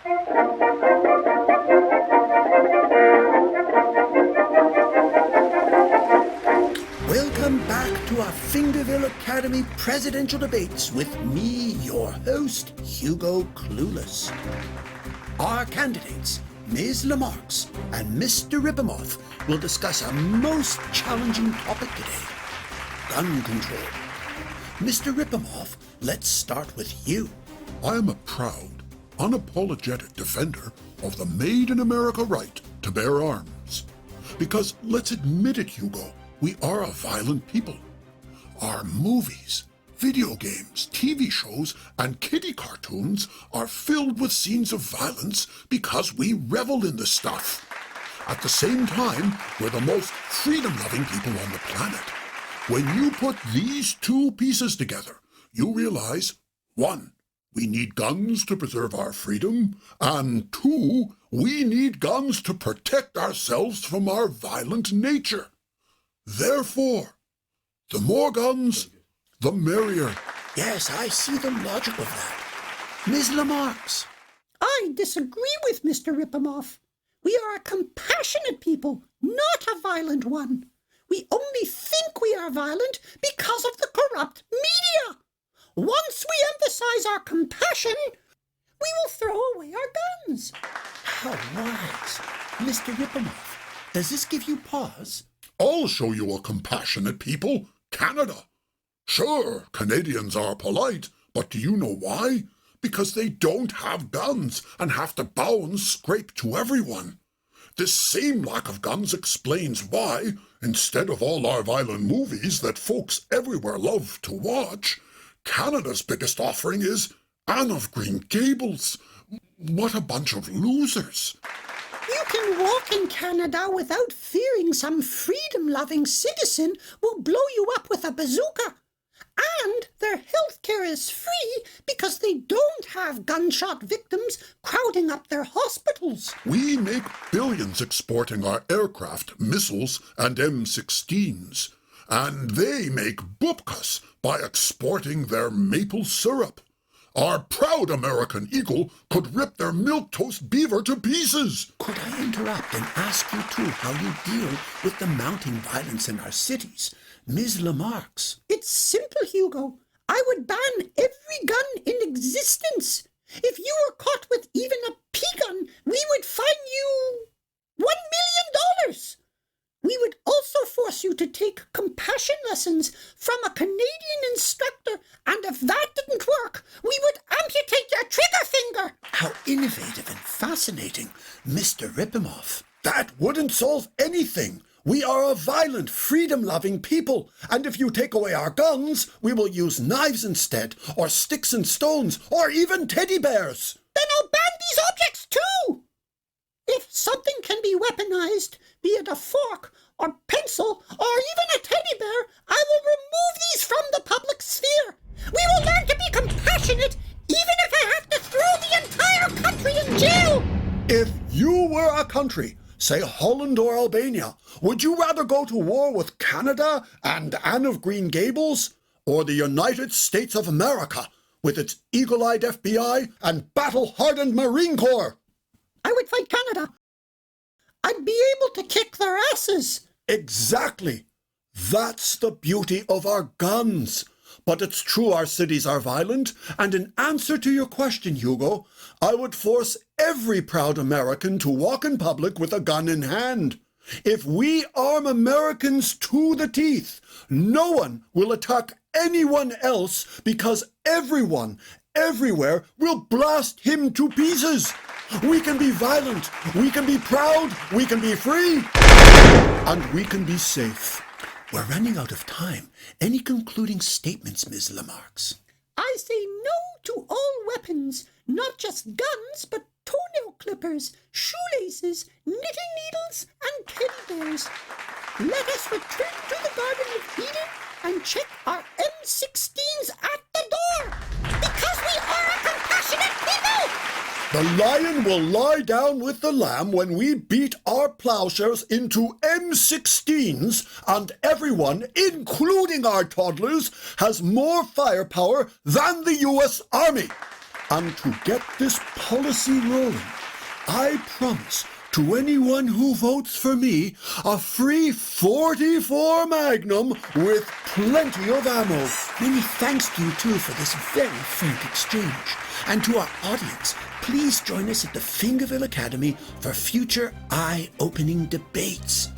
Welcome back to our Fingerville Academy presidential debates with me, your host, Hugo Clueless. Our candidates, Ms. Lamarx and Mr. Rippimoff, will discuss a most challenging topic today, gun control. Mr. Rippimoff, let's start with you. I am a proud, unapologetic defender of the made-in-America right to bear arms. Because, let's admit it, Hugo, we are a violent people. Our movies, video games, TV shows, and kiddie cartoons are filled with scenes of violence because we revel in this stuff. At the same time, we're the most freedom-loving people on the planet. When you put these two pieces together, you realize, 1, we need guns to preserve our freedom, and 2, we need guns to protect ourselves from our violent nature. Therefore, the more guns, the merrier. Yes, I see the logic of that. Ms. Lamarx. I disagree with Mr. Rippimoff. We are a compassionate people, not a violent one. We only think we are violent because of the corrupt media. Once we emphasize our compassion, we will throw away our guns. How wise. Mr. Rippimoff, does this give you pause? I'll show you a compassionate people, Canada. Sure, Canadians are polite, but do you know why? Because they don't have guns and have to bow and scrape to everyone. This same lack of guns explains why, instead of all our violent movies that folks everywhere love to watch, Canada's biggest offering is Anne of Green Gables. What a bunch of losers. You can walk in Canada without fearing some freedom-loving citizen will blow you up with a bazooka. And their health care is free because they don't have gunshot victims crowding up their hospitals. We make billions exporting our aircraft, missiles, and M16s. And they make bupkas by exporting their maple syrup. Our proud American eagle could rip their milquetoast beaver to pieces. Could I interrupt and ask you too how you deal with the mounting violence in our cities? Ms. Lamarx. It's simple, Hugo. I would ban every gun in existence. If you were caught with even a pea gun, we would fine you $1 million. We would also force you to take compassion lessons from a Canadian instructor, and if that didn't work, we would amputate your trigger finger. How innovative and fascinating, Mr. Rippimoff. That wouldn't solve anything. We are a violent, freedom-loving people, and if you take away our guns, we will use knives instead, or sticks and stones, or even teddy bears. Then I'll ban these objects too. If something can be weaponized, be it a fork or pencil or even a teddy bear, I will remove these from the public sphere. We will learn to be compassionate, even if I have to throw the entire country in jail. If you were a country, say Holland or Albania, would you rather go to war with Canada and Anne of Green Gables, or the United States of America with its eagle-eyed FBI and battle-hardened Marine Corps? I would fight Canada. I'd be able to kick their asses. Exactly. That's the beauty of our guns. But it's true our cities are violent, and in answer to your question, Hugo, I would force every proud American to walk in public with a gun in hand. If we arm Americans to the teeth, no one will attack anyone else because everyone, everywhere, will blast him to pieces. We can be violent, we can be proud, we can be free, and we can be safe. We're running out of time. Any concluding statements, Ms. Lamarx? I say no to all weapons, not just guns, but toenail clippers, shoelaces, knitting needles, and teddy bears. Let us return to the Garden of Eden and check our M16s at the door, because we are a compassionate people. The lion will lie down with the lamb when we beat our plowshares into M16s, and everyone, including our toddlers, has more firepower than the U.S. Army. And to get this policy rolling, I promise to anyone who votes for me a free 44 Magnum with plenty of ammo. Many thanks to you two for this very frank exchange. And to our audience, please join us at the Fingerville Academy for future eye-opening debates.